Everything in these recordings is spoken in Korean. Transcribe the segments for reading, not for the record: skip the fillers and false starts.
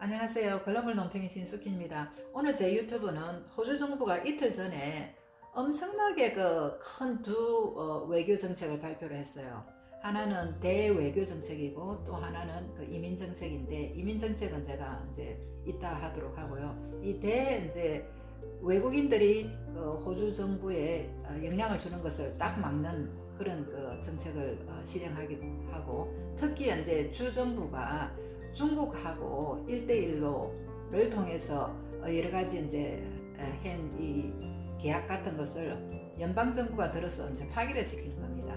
안녕하세요. 글로벌 논평의 진숙희입니다. 오늘 제 유튜브는 호주 정부가 이틀 전에 엄청나게 큰 두 외교 정책을 발표를 했어요. 하나는 대외교 정책이고 또 하나는 이민 정책인데, 이민 정책은 제가 이제 이따 하도록 하고요. 이제 외국인들이 호주 정부에 영향을 주는 것을 딱 막는 그런 정책을 실행하기도 하고, 특히 이제 주 정부가 중국하고 1대1로를 통해서 여러 가지 이제 이 계약 같은 것을 연방 정부가 들어서 이제 파기를 시키는 겁니다.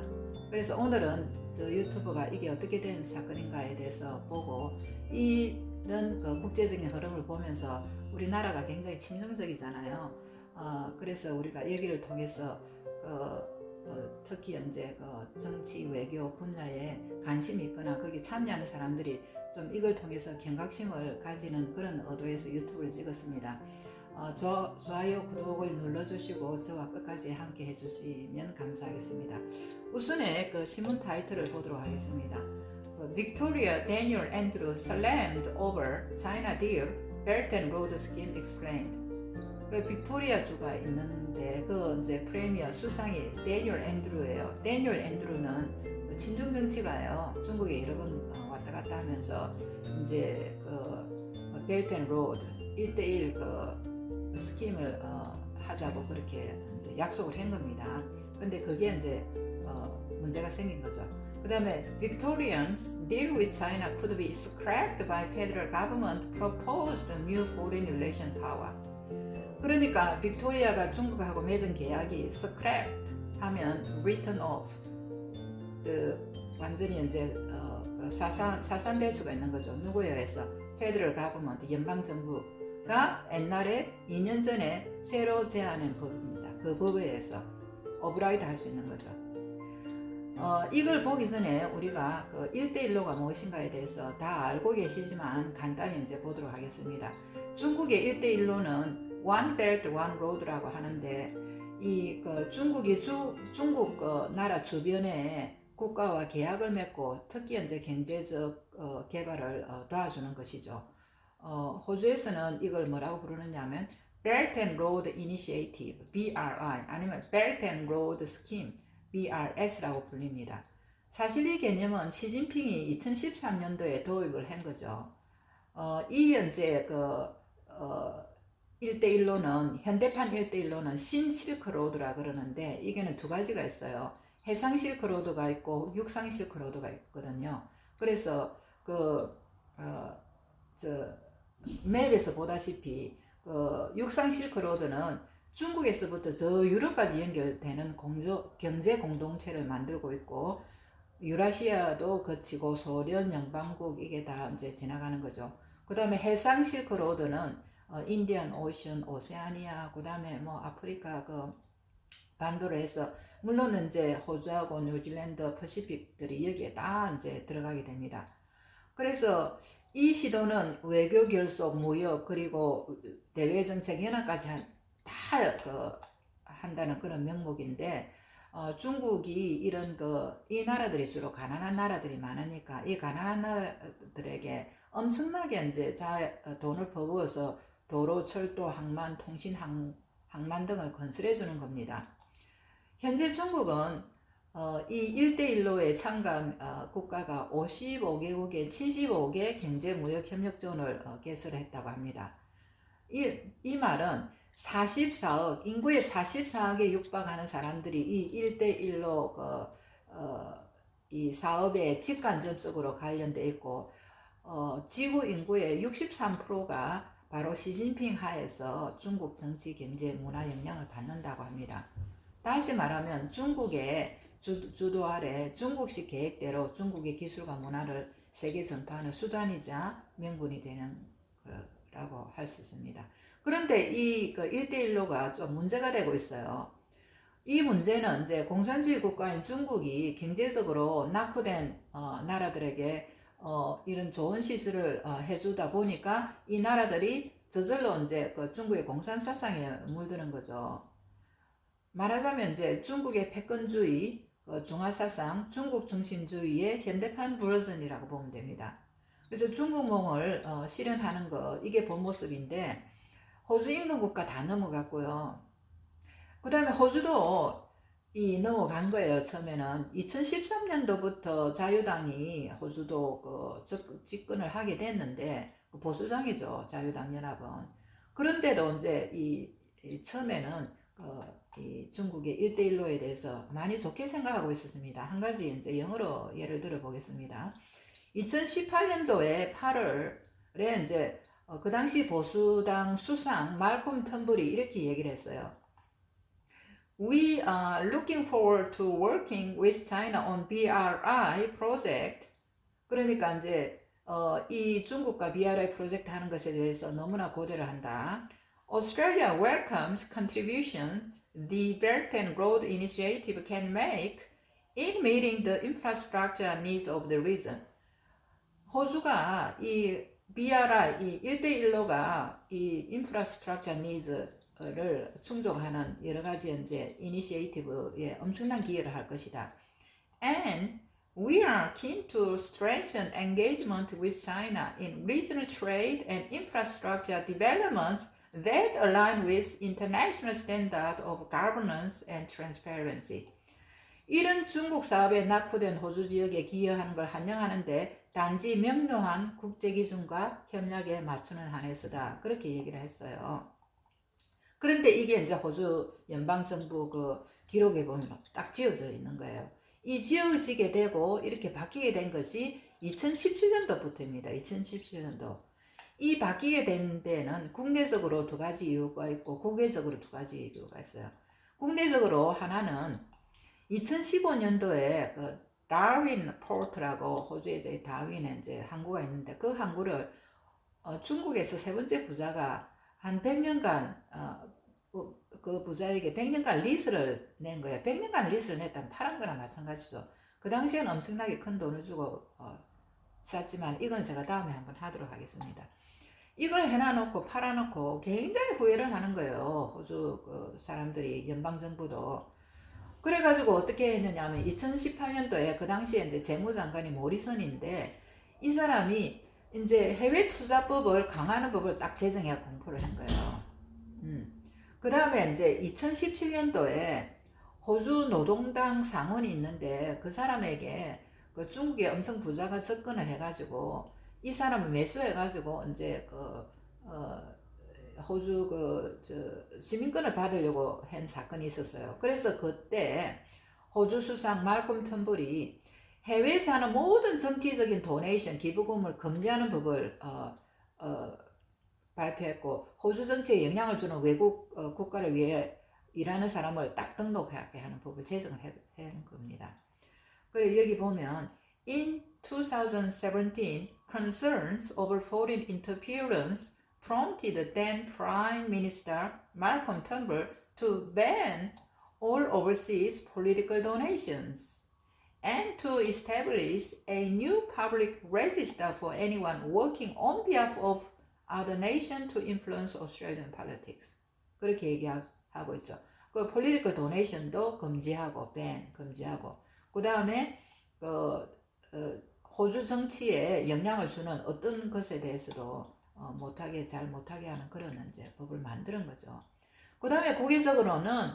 그래서 오늘은 저 유튜브가 이게 어떻게 된 사건인가에 대해서 보고, 이런 국제적인 흐름을 보면서 우리나라가 굉장히 친정적이잖아요. 그래서 우리가 여기를 통해서 특히 이제 정치 외교 분야에 관심이 있거나 거기 참여하는 사람들이 좀 이걸 통해서 경각심을 가지는 그런 의도에서 유튜브를 찍었습니다. 좋아요, 구독을 눌러주시고 저와 끝까지 함께 해주시면 감사하겠습니다. 우선에 신문 타이틀을 보도록 하겠습니다. Victoria Daniel Andrew slammed over China deal, Belt and Road Scheme explained. 빅토리아 주가 있는데 이제 프리미어 수상이 데니얼 앤드루예요. 데니얼 앤드루는 친중 정치가요. 중국에 여러 번 왔다 갔다 하면서 이제 벨트 앤 로드 1대1 스킴을 하자고 그렇게 이제 약속을 한 겁니다. 근데 그게 이제 문제가 생긴 거죠. 그 다음에 Victorians deal with China could be scrapped by federal government proposed new foreign relation power. 그러니까 빅토리아가 중국하고 맺은 계약이 scrap 하면 written off, 완전히 이제 사산될 수가 있는 거죠. 누구에 의해서? 페더럴 가버먼트, 연방 정부가 옛날에 2년 전에 새로 제안한 법입니다. 그 법에 의해서 오브라이드 할 수 있는 거죠. 이걸 보기 전에 우리가 1대1로가 무엇인가에 대해서 다 알고 계시지만 간단히 이제 보도록 하겠습니다. 중국의 1대1로는 One Belt, One Road라고 하는데, 중국이 중국 나라 주변에 국가와 계약을 맺고 특히 이제 경제적 개발을 도와주는 것이죠. 호주에서는 이걸 뭐라고 부르느냐면 Belt and Road Initiative (BRI) 아니면 Belt and Road Scheme (BRS라고 불립니다. 사실 이 개념은 시진핑이 2013년도에 도입을 한 거죠. 이 이제 1대1로는 현대판 1대1로는 신실크로드라 그러는데, 이게는 두 가지가 있어요. 해상 실크로드가 있고 육상 실크로드가 있거든요. 그래서 맵에서 보다시피 육상 실크로드는 중국에서부터 저 유럽까지 연결되는 경제 공동체를 만들고 있고, 유라시아도 거치고 소련, 영방국 이게 다 이제 지나가는 거죠. 그 다음에 해상 실크로드는 인디언 오션, 오세아니아, 그 다음에 뭐 아프리카 반도로 해서, 물론 이제 호주하고 뉴질랜드, 퍼시픽들이 여기에 다 이제 들어가게 됩니다. 그래서 이 시도는 외교 결속, 무역, 그리고 대외 정책 연합까지 다 한다는 그런 명목인데, 중국이 이런 이 나라들이 주로 가난한 나라들이 많으니까 이 가난한 나라들에게 엄청나게 이제 돈을 퍼부어서 도로, 철도, 항만, 통신, 항만 등을 건설해 주는 겁니다. 현재 중국은 이 1대1로에 참가한 국가가 55개국의 75개 경제무역협력존을 개설했다고 합니다. 이 말은 44억, 인구의 44억에 육박하는 사람들이 이 1대1로 이 사업에 직간접적으로 관련돼 있고, 지구 인구의 63%가 바로 시진핑 하에서 중국 정치, 경제, 문화 영향을 받는다고 합니다. 다시 말하면 중국의 주도 아래 중국식 계획대로 중국의 기술과 문화를 세계 전파하는 수단이자 명분이 되는 거라고 할 수 있습니다. 그런데 이 1대1로가 좀 문제가 되고 있어요. 이 문제는 이제 공산주의 국가인 중국이 경제적으로 낙후된 나라들에게 이런 좋은 시설을 해주다 보니까 이 나라들이 저절로 이제 중국의 공산사상에 물드는 거죠. 말하자면 이제 중국의 패권주의, 중화사상, 중국 중심주의의 현대판 버전이라고 보면 됩니다. 그래서 중국몽을 실현하는 거 이게 본 모습인데 호주 인근국가 다 넘어갔고요. 그 다음에 호주도 넘어간 거예요. 처음에는 2013년도부터 자유당이 호주도 집권을 하게 됐는데 보수당이죠. 자유당 연합은. 그런데도 이제 처음에는 이 중국의 1대1로에 대해서 많이 좋게 생각하고 있었습니다. 한 가지 이제 영어로 예를 들어 보겠습니다. 2018년도에 8월에 이제 그 당시 보수당 수상 말콤 텀블이 이렇게 얘기를 했어요. We are looking forward to working with China on BRI project. 그러니까 이제 이 중국과 BRI 프로젝트 하는 것에 대해서 너무나 고대를 한다. Australia welcomes contribution the Belt and Road Initiative can make in meeting the infrastructure needs of the region. 호주가 이 BRI, 이 1대1로가 이 infrastructure needs를 충족하는 여러 가지 이제 이니시에이티브에 엄청난 기여를 할 것이다. And we are keen to strengthen engagement with China in regional trade and infrastructure developments that align with international standards of governance and transparency. 이런 중국 사업에 낙후된 호주 지역에 기여하는 걸 환영하는데 단지 명료한 국제 기준과 협력에 맞추는 한에서다. 그렇게 얘기를 했어요. 그런데 이게 이제 호주 연방정부 그 기록에 보면 딱 지어져 있는 거예요. 이 지어지게 되고 이렇게 바뀌게 된 것이 2017년도부터입니다. 2017년도. 이 바뀌게 된 데는 국내적으로 두 가지 이유가 있고 국외적으로 두 가지 이유가 있어요. 국내적으로 하나는 2015년도에 그 다윈 포트라고 호주에 다윈에 이제 항구가 있는데 그 항구를 중국에서 세 번째 부자가 한 100년간 그 부자에게 100년간 리스를 낸 거예요. 100년간 리스를 냈다면 파란 거나 마찬가지죠. 그 당시에는 엄청나게 큰 돈을 주고 샀지만 이건 제가 다음에 한번 하도록 하겠습니다. 이걸 해놔놓고 팔아놓고 굉장히 후회를 하는 거예요. 호주 그 사람들이 연방정부도. 그래가지고 어떻게 했느냐면 2018년도에 그 당시에 이제 재무장관이 모리선인데 이 사람이 이제 해외 투자법을 강화하는 법을 딱 제정해 공포를 한 거예요. 그 다음에 이제 2017년도에 호주 노동당 상원이 있는데 그 사람에게 그 중국의 엄청 부자가 접근을 해가지고 이 사람을 매수해가지고 이제 호주 시민권을 받으려고 한 사건이 있었어요. 그래서 그때 호주 수상 말콤 텀블이 해외에 사는 모든 정치적인 도네이션 기부금을 금지하는 법을 발표했고 호주 정치에 영향을 주는 외국 국가를 위해 일하는 사람을 딱 등록하게 하는 법을 제정을 한 겁니다. 그리고 여기 보면 In 2017, concerns over foreign interference prompted then Prime Minister Malcolm Turnbull to ban all overseas political donations and to establish a new public register for anyone working on behalf of other nations to influence Australian politics. 그렇게 얘기하고 있죠. 그 political donation도 금지하고 ban 금지하고 그 다음에 호주 정치에 영향을 주는 어떤 것에 대해서도 잘 못하게 하는 그런 이제 법을 만드는 거죠. 그 다음에 국외적으로는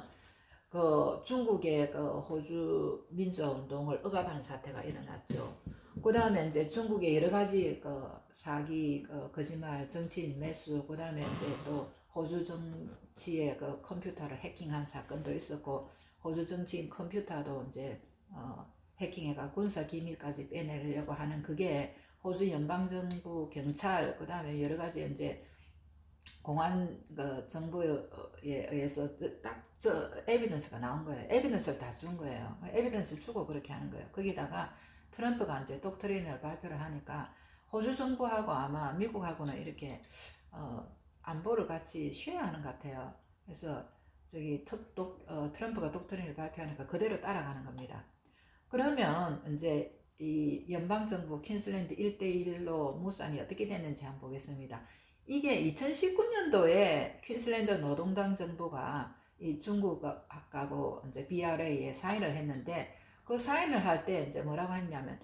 그 중국의 그 호주 민주화 운동을 억압하는 사태가 일어났죠. 그 다음에 이제 중국의 여러 가지 그 사기, 거짓말, 정치인 매수, 그 다음에 이제 또 호주 정치의 그 컴퓨터를 해킹한 사건도 있었고, 호주 정치인 컴퓨터도 이제 해킹해가 군사 기밀까지 빼내려고 하는 그게 호주 연방정부 경찰, 그 다음에 여러 가지 이제 공안 정부에 의해서 딱 에비던스가 나온 거예요. 에비던스를 다 준 거예요. 에비던스를 주고 그렇게 하는 거예요. 거기다가 트럼프가 이제 독트린을 발표를 하니까 호주 정부하고 아마 미국하고는 이렇게 안보를 같이 쉐어하는 것 같아요. 그래서 트럼프가 독트린을 발표하니까 그대로 따라가는 겁니다. 그러면 이제 이 연방정부 퀸슬랜드 1대1로 무산이 어떻게 됐는지 한번 보겠습니다. 이게 2019년도에 퀸슬랜드 노동당 정부가 이 중국하고 이제 BRA에 사인을 했는데 그 사인을 할 때 이제 뭐라고 했냐면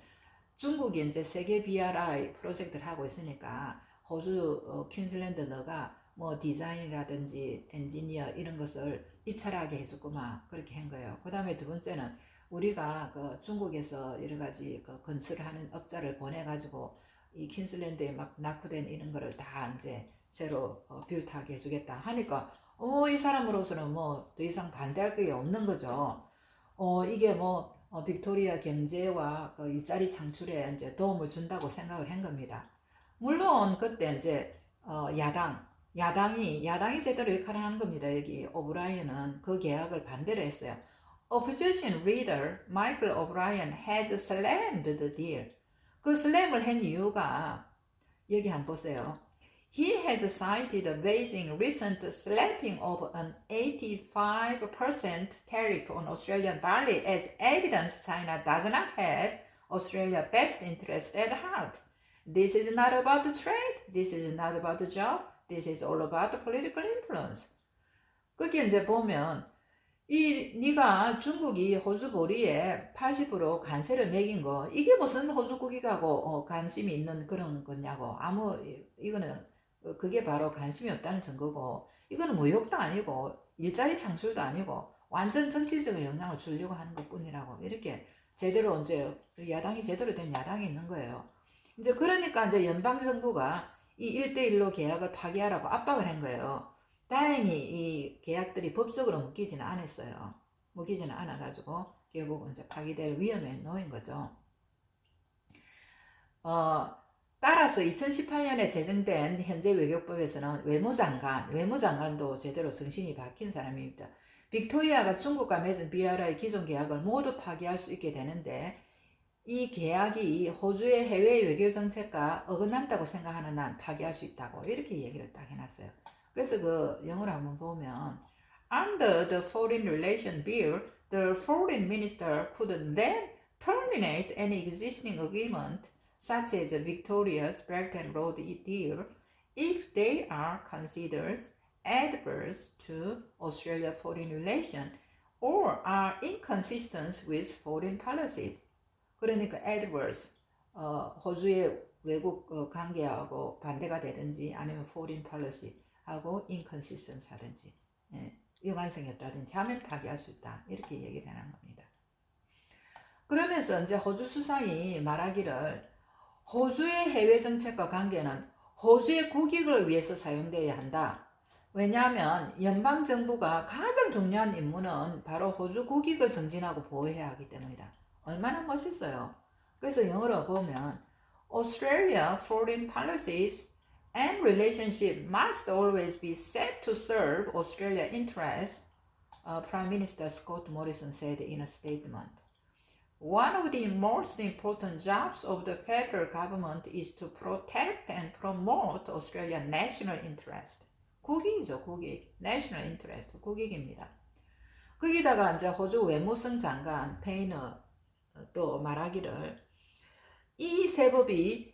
중국이 이제 세계 BRI 프로젝트를 하고 있으니까 호주 퀸즐랜드 너가 뭐 디자인이라든지 엔지니어 이런 것을 입찰하게 해줬구만 그렇게 한 거예요. 그 다음에 두 번째는 우리가 그 중국에서 여러 가지 그 건설을 하는 업자를 보내가지고 이 퀸즐랜드에 막 낙후된 이런 거를 다 이제 새로 빌트하게 해주겠다 하니까 이 사람으로서는 뭐 더 이상 반대할 게 없는 거죠. 이게 뭐 빅토리아 경제와 그 일자리 창출에 이제 도움을 준다고 생각을 한 겁니다. 물론 그때 이제 야당이 제대로 역할을 하는 겁니다. 여기 오브라이언은 그 계약을 반대를 했어요. Opposition leader 마이클 오브라이언 has slammed the deal. 그 슬램을 한 이유가 여기 한번 보세요. He has cited Beijing's recent slapping of an 85% tariff on Australian barley as evidence China does not have Australia's best interest at heart. This is not about trade. This is not about the job. This is all about political influence. 거기 이제 보면 네가 중국이 호주 보리에 80% 관세를 매긴 거 이게 무슨 호주 국익하고 관심이 있는 그런 거냐고 이거는 그게 바로 관심이 없다는 증거고 이거는 무역도 아니고 일자리 창출도 아니고 완전 정치적인 영향을 주려고 하는 것뿐이라고 이렇게 제대로 이제 야당이 제대로 된 야당이 있는 거예요. 이제 그러니까 이제 연방 정부가 이 1대1로 계약을 파기하라고 압박을 한 거예요. 다행히 이 계약들이 법적으로 묶이지는 않았어요. 묶이지는 않아가지고 결국 이제 파기될 위험에 놓인 거죠. 따라서 2018년에 제정된 현재 외교법에서는 외무장관도 제대로 정신이 박힌 사람입니다. 빅토리아가 중국과 맺은 BRI 기존 계약을 모두 파기할 수 있게 되는데 이 계약이 호주의 해외 외교 정책과 어긋난다고 생각하는 한 파기할 수 있다고 이렇게 얘기를 딱 해놨어요. 그래서 그 영어를 한번 보면 Under the Foreign Relation Bill, the Foreign Minister could then terminate any existing agreement such as Victoria's Belt and Road deal if they are considered adverse to Australia's foreign relations or are inconsistent with foreign policies. 그러니까 adverse, 호주의 외국 관계하고 반대가 되든지 아니면 foreign policy하고 inconsistent 하든지 일관성이 없다든지 하면 파기할 수 있다. 이렇게 얘기를 하는 겁니다. 그러면서 이제 호주 수상이 말하기를 호주의 해외 정책과 관계는 호주의 국익을 위해서 사용되어야 한다. 왜냐하면 연방 정부가 가장 중요한 임무는 바로 호주 국익을 정진하고 보호해야 하기 때문이다. 얼마나 멋있어요. 그래서 영어로 보면 Australia foreign policies and relationship must always be set to serve Australia's interests, Prime Minister Scott Morrison said in a statement. One of the most important jobs of the federal government is to protect and promote Australia's national interest. 국익이죠, 국익. national interest, 국익입니다. 거기다가 이제 호주 외무성 장관 페이너 또 말하기를 이 세법이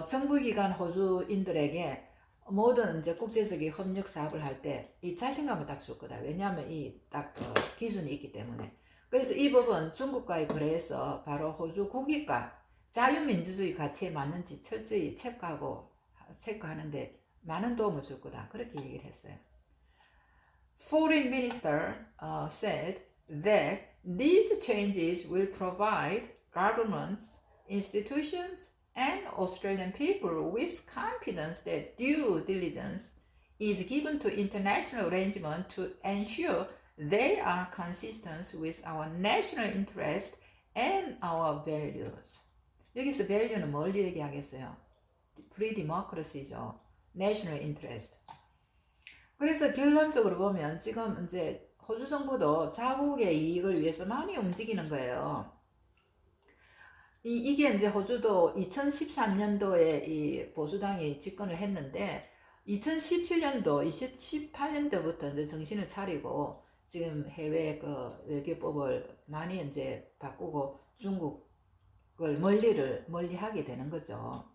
정부기관 호주인들에게 모든 이제 국제적인 협력 사업을 할 때 이 자신감을 딱 줄 거다. 왜냐하면 이 딱 기준이 있기 때문에. 그래서 이 법은 중국과의 거래에서 바로 호주 국익과 자유민주주의 가치에 맞는지 철저히 체크하는데 많은 도움을 줄 거다. 그렇게 얘기를 했어요. Foreign Minister said that these changes will provide governments, institutions, and Australian people with confidence that due diligence is given to international arrangements to ensure they are consistent with our national interest and our values. 여기서 value는 뭘 얘기하겠어요? Free democracy죠. National interest. 그래서 결론적으로 보면 지금 이제 호주 정부도 자국의 이익을 위해서 많이 움직이는 거예요. 이게 이제 호주도 2013년도에 이 보수당이 집권을 했는데 2017년도, 2018년도부터 이제 정신을 차리고 지금 해외 그 외교법을 많이 이제 바꾸고 중국을 멀리하게 되는 거죠.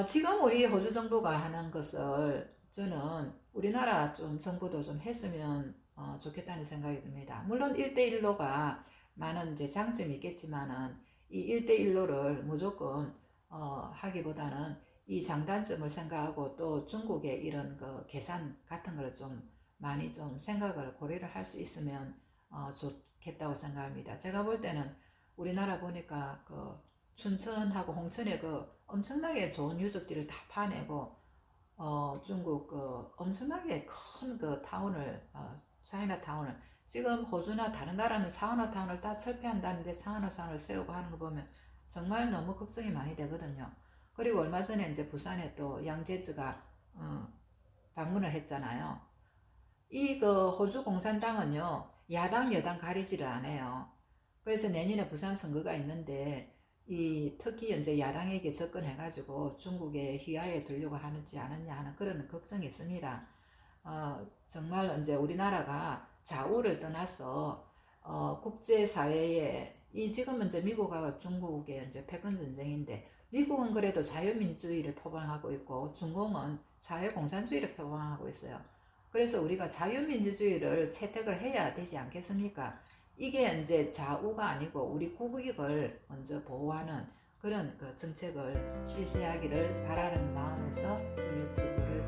지금 우리 호주 정부가 하는 것을 저는 우리나라 좀 정부도 좀 했으면 좋겠다는 생각이 듭니다. 물론 1대1로가 많은 이제 장점이 있겠지만은 이 1대1로를 무조건 하기보다는 이 장단점을 생각하고 또 중국의 이런 그 계산 같은 걸 좀 많이 좀 생각을 고려를 할 수 있으면 좋겠다고 생각합니다. 제가 볼 때는 우리나라 보니까 그 춘천하고 홍천에 그 엄청나게 좋은 유적지를 다 파내고 중국 그 엄청나게 큰 그 타운을 차이나타운을 지금 호주나 다른 나라는 차이나타운을 다 철폐한다는데 차이나타운을 세우고 하는 거 보면 정말 너무 걱정이 많이 되거든요. 그리고 얼마 전에 이제 부산에 또 양재즈가 방문을 했잖아요. 이 그 호주 공산당은요 야당 여당 가리지를 않아요. 그래서 내년에 부산 선거가 있는데 이 특히 이제 야당에게 접근해가지고 중국의 휘하에 들려고 하는지 않느냐 하는 그런 걱정이 있습니다. 정말 이제 우리나라가 좌우를 떠나서 국제사회에 이 지금 이제 미국하고 중국의 이제 패권 전쟁인데 미국은 그래도 자유민주주의를 표방하고 있고 중국은 사회공산주의를 표방하고 있어요. 그래서 우리가 자유민주주의를 채택을 해야 되지 않겠습니까? 이게 이제 좌우가 아니고 우리 국익을 먼저 보호하는 그런 그 정책을 실시하기를 바라는 마음에서 이 유튜브를